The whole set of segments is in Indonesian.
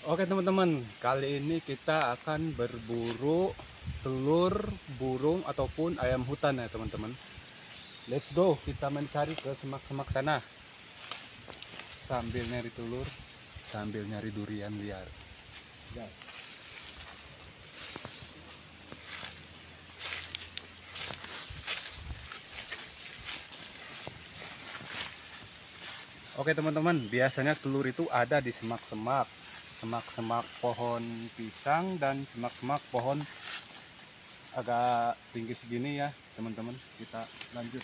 Oke teman-teman, kali ini kita akan berburu telur burung ataupun ayam hutan ya teman-teman. Let's go, kita mencari ke semak-semak sana. Sambil nyari telur, sambil nyari durian liar. Guys. Oke teman-teman, biasanya telur itu ada di semak-semak. Semak-semak pohon pisang dan semak-semak pohon agak tinggi segini ya teman-teman. Kita lanjut.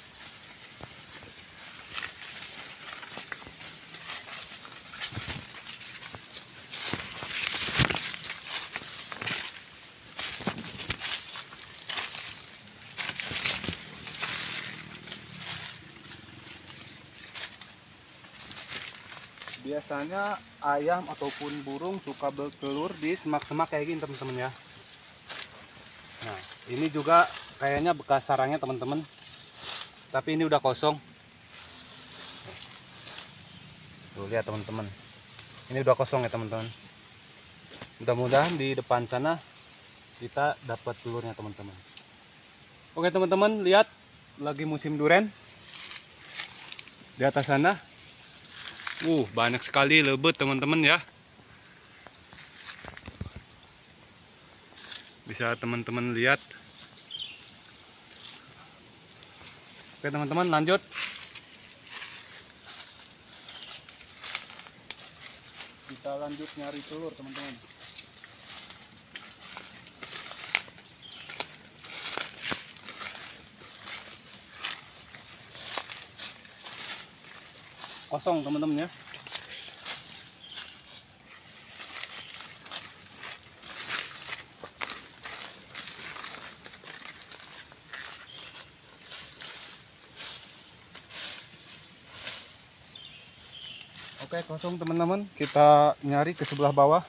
Biasanya ayam ataupun burung suka bertelur di semak-semak kayak gini teman-teman ya. Nah, ini juga kayaknya bekas sarangnya teman-teman. Tapi ini udah kosong. Tuh lihat teman-teman. Ini udah kosong ya teman-teman. Mudah-mudahan di depan sana kita dapat telurnya teman-teman. Oke teman-teman, lihat lagi musim duren. Di atas sana. Banyak sekali lebet teman-teman ya. Bisa teman-teman lihat. Oke teman-teman, lanjut. Kita lanjut nyari telur teman-teman. Kosong teman-teman ya. Oke, kosong teman-teman. Kita nyari ke sebelah bawah.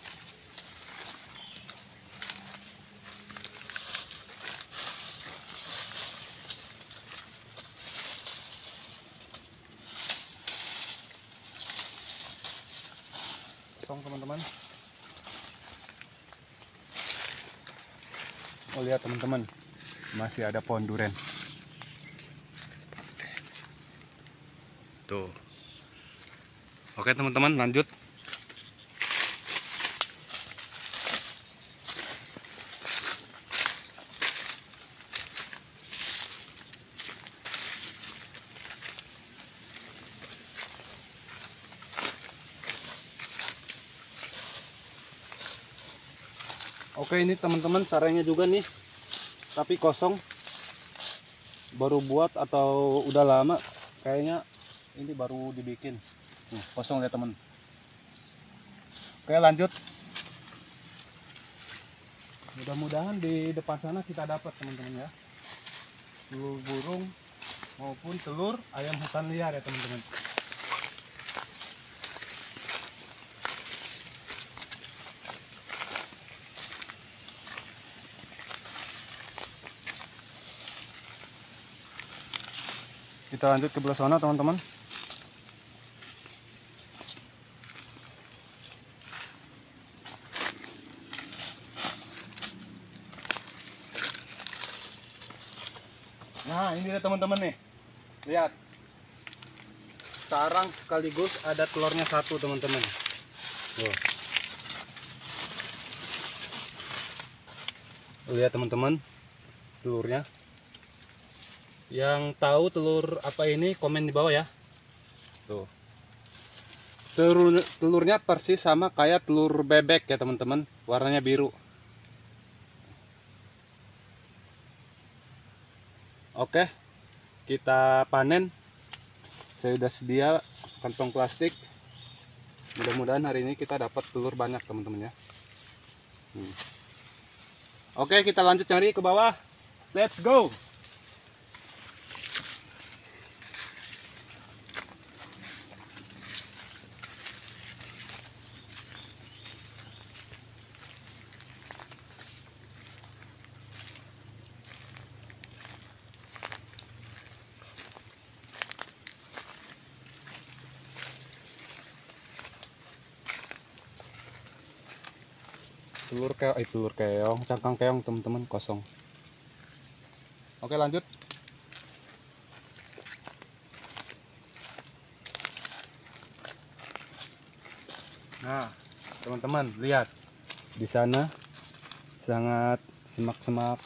Kosong teman-teman. Oh lihat teman-teman, masih ada pohon duren. Tuh. Oke teman-teman, lanjut. Oke, ini teman-teman sarangnya juga nih, tapi kosong. Baru buat atau udah lama? Kayaknya ini baru dibikin. Kosong ya teman. Oke, lanjut. Mudah-mudahan di depan sana kita dapat teman-teman ya. Telur burung maupun telur ayam hutan liar ya teman-teman. Kita lanjut ke belah sana teman-teman. Nah ini dia teman-teman nih. Lihat. Sarang sekaligus ada telurnya satu teman-teman. Lihat teman-teman telurnya. Yang tahu telur apa ini komen di bawah ya. Tuh. Telurnya persis sama kayak telur bebek ya teman-teman. Warnanya biru. Oke. Kita panen. Saya sudah sedia kantong plastik. Mudah-mudahan hari ini kita dapat telur banyak teman-teman ya. Oke, kita lanjut nyari ke bawah. Let's go. telur keong, cangkang keong teman-teman kosong. Oke lanjut. Nah teman-teman lihat di sana sangat semak-semak,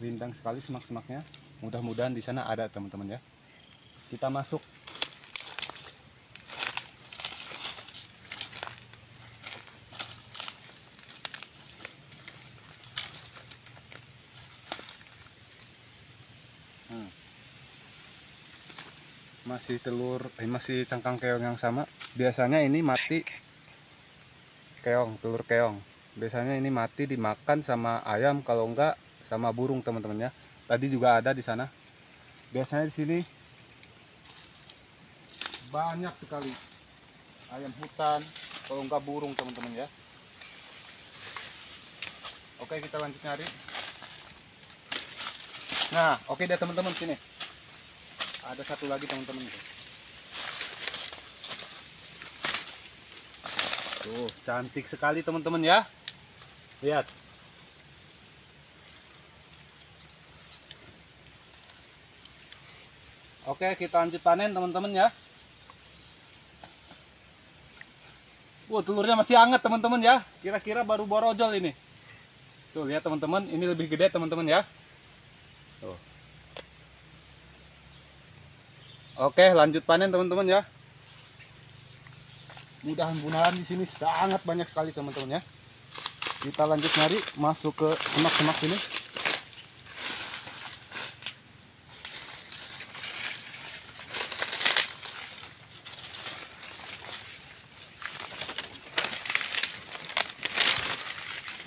rindang sekali semak-semaknya. Mudah-mudahan di sana ada teman-teman ya. Kita masuk. Masih cangkang keong yang sama. Biasanya ini mati telur keong. Biasanya ini mati dimakan sama ayam, kalau enggak sama burung teman-teman ya. Tadi juga ada di sana. Biasanya di sini banyak sekali ayam hutan, kalau enggak burung teman-teman ya. Oke, kita lanjut nyari. Nah, oke deh teman-teman, sini. Ada satu lagi teman-teman. Tuh, cantik sekali teman-teman ya. Lihat. Oke, kita lanjut panen teman-teman ya. Wah, telurnya masih hangat teman-teman ya. Kira-kira baru borojol ini. Tuh, lihat teman-teman, ini lebih gede teman-teman ya. Tuh. Oke, lanjut panen teman-teman ya. Mudah-mudahan di sini sangat banyak sekali teman-teman ya. Kita lanjut nyari, masuk ke semak-semak sini.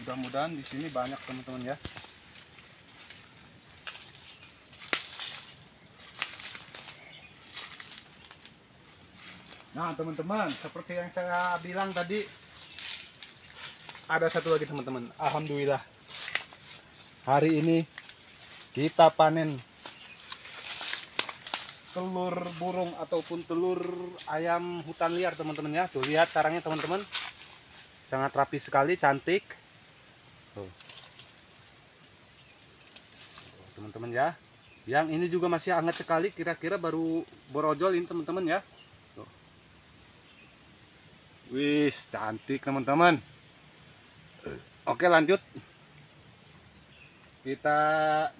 Mudah-mudahan di sini banyak teman-teman ya. Nah teman-teman, seperti yang saya bilang tadi, ada satu lagi teman-teman. Alhamdulillah, hari ini kita panen telur burung ataupun telur ayam hutan liar teman-teman ya. Tuh lihat sarangnya teman-teman, sangat rapi sekali, cantik. Tuh teman-teman ya. Yang ini juga masih hangat sekali, kira-kira baru borojol ini teman-teman ya. Tuh. Wis, cantik teman-teman. Oke lanjut. Kita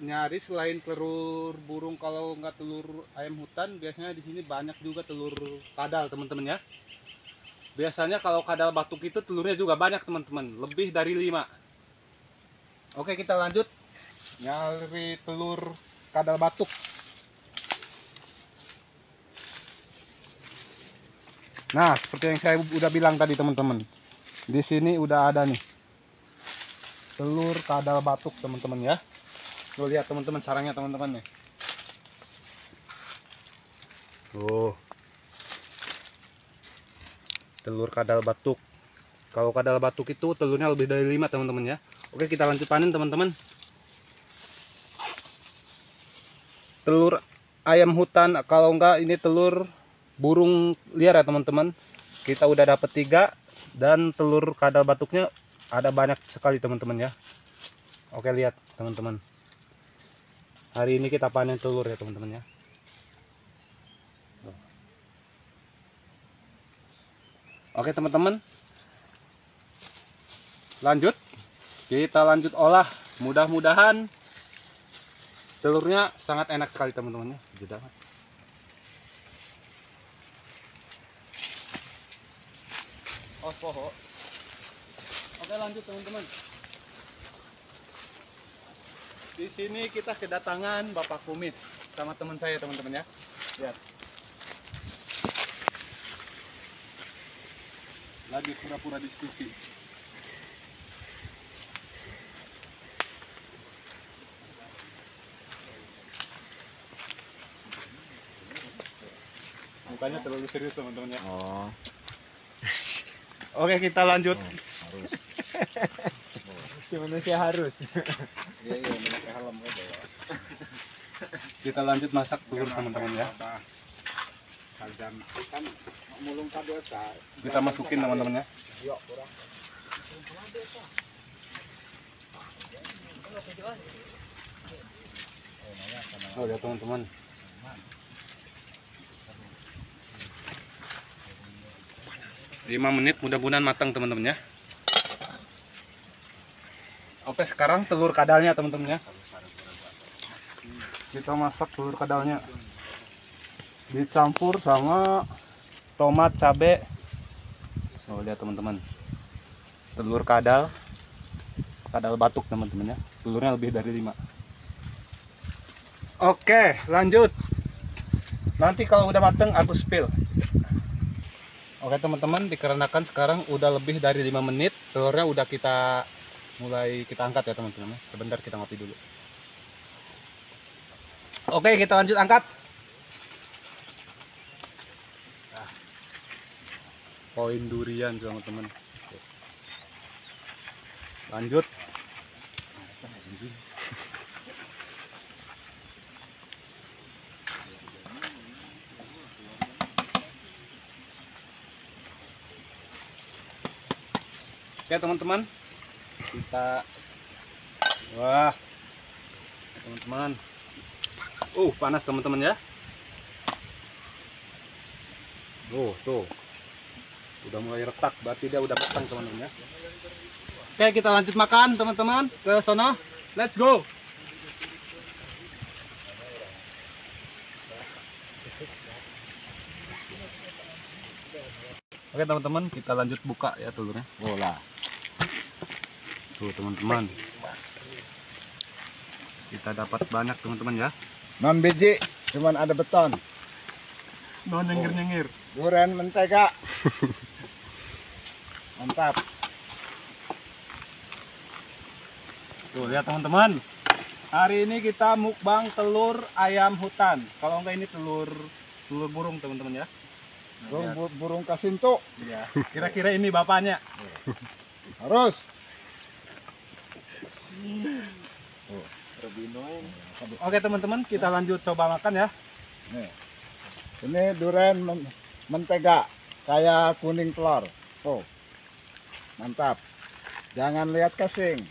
nyari selain telur burung, kalau nggak telur ayam hutan, biasanya di sini banyak juga telur kadal teman-teman ya. Biasanya kalau kadal batuk itu telurnya juga banyak teman-teman, lebih dari 5. Oke, kita lanjut nyari telur kadal batuk. Nah, seperti yang saya udah bilang tadi teman-teman, di sini udah ada nih telur kadal batuk teman-teman ya. Tuh lihat teman-teman sarangnya teman-teman nih. Tuh. Telur kadal batuk. Kalau kadal batuk itu telurnya lebih dari 5 teman-teman ya. Oke, kita lanjut panen teman-teman. Telur ayam hutan, kalau enggak ini telur burung liar ya teman-teman. Kita udah dapat 3, dan telur kadal batuknya ada banyak sekali teman-teman ya. Oke, lihat teman-teman, hari ini kita panen telur ya teman-teman ya. Oke teman-teman, kita lanjut olah. Mudah-mudahan telurnya sangat enak sekali teman-teman ya. Jeda. Poho. Oke lanjut teman-teman. Di sini kita kedatangan Bapak Kumis sama teman saya teman-teman ya. Lihat. Lagi pura-pura diskusi. Mukanya terlalu serius teman-teman ya. Oh. Oke, kita lanjut. Harus. Cuman sih harus. Iya, pakai helm aja ya. Kita lanjut masak telur teman-teman ya. Kalian kan mulung kadota. Kita masukin teman-teman ya. Yuk, kurang. Oh lihat teman-teman. 5 menit mudah-mudahan matang teman-teman ya. Oke, sekarang telur kadalnya teman-teman ya. Kita masak telur kadalnya. Dicampur sama tomat, cabe. Oh, lihat teman-teman. Telur kadal. Kadal batuk teman-teman ya. Telurnya lebih dari 5. Oke, lanjut. Nanti kalau udah mateng aku spill. Oke teman-teman, dikarenakan sekarang udah lebih dari 5 menit, telurnya udah kita mulai kita angkat ya teman-teman. Sebentar kita ngopi dulu. Oke, kita lanjut angkat. Poin durian teman-teman. Lanjut. Oke teman-teman, kita wah teman-teman, panas teman-teman ya. Tuh udah mulai retak, berarti dia udah matang teman-teman ya. Oke, kita lanjut makan teman-teman, ke sono, let's go. Oke teman-teman, kita lanjut buka ya telurnya. Bola. Tuh teman-teman, kita dapat banyak teman-teman ya. Non biji, cuman ada beton. Non nyengir-nyengir. Durian mentega. Mantap. Tuh lihat teman-teman, hari ini kita mukbang telur ayam hutan. Kalau enggak ini telur burung teman-teman ya. Burung kasinto. Ya, kira-kira ini bapaknya. Harus. Oke teman-teman, kita lanjut coba makan ya. Nih. Ini durian mentega kayak kuning telur. Oh. Mantap. Jangan lihat casing.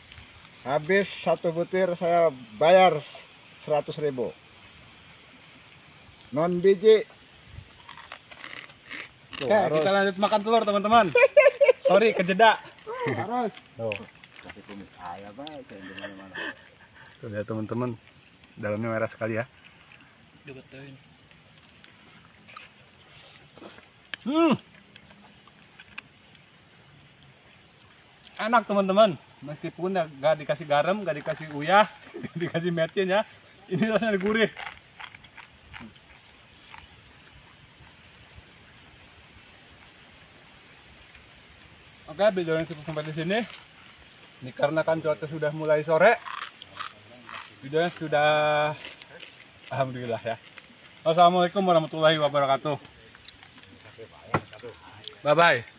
Habis 1 butir saya bayar 100.000. Non biji. Tuh, Oke, harus. kita lanjut makan telur teman-teman. Sorry, kejeda. Harus. Tuh. Kasih kumis ayam aja di mana-mana. Tuh lihat teman-teman, dalamnya merah sekali ya. Enak teman-teman, meskipun gak dikasih garam, gak dikasih uyah, gak dikasih mecin ya, ini rasanya gurih. Oke, videonya cukup sampai di sini. Dikarenakan cuaca sudah mulai sore, videonya sudah alhamdulillah ya. Wassalamualaikum warahmatullahi wabarakatuh. Bye bye.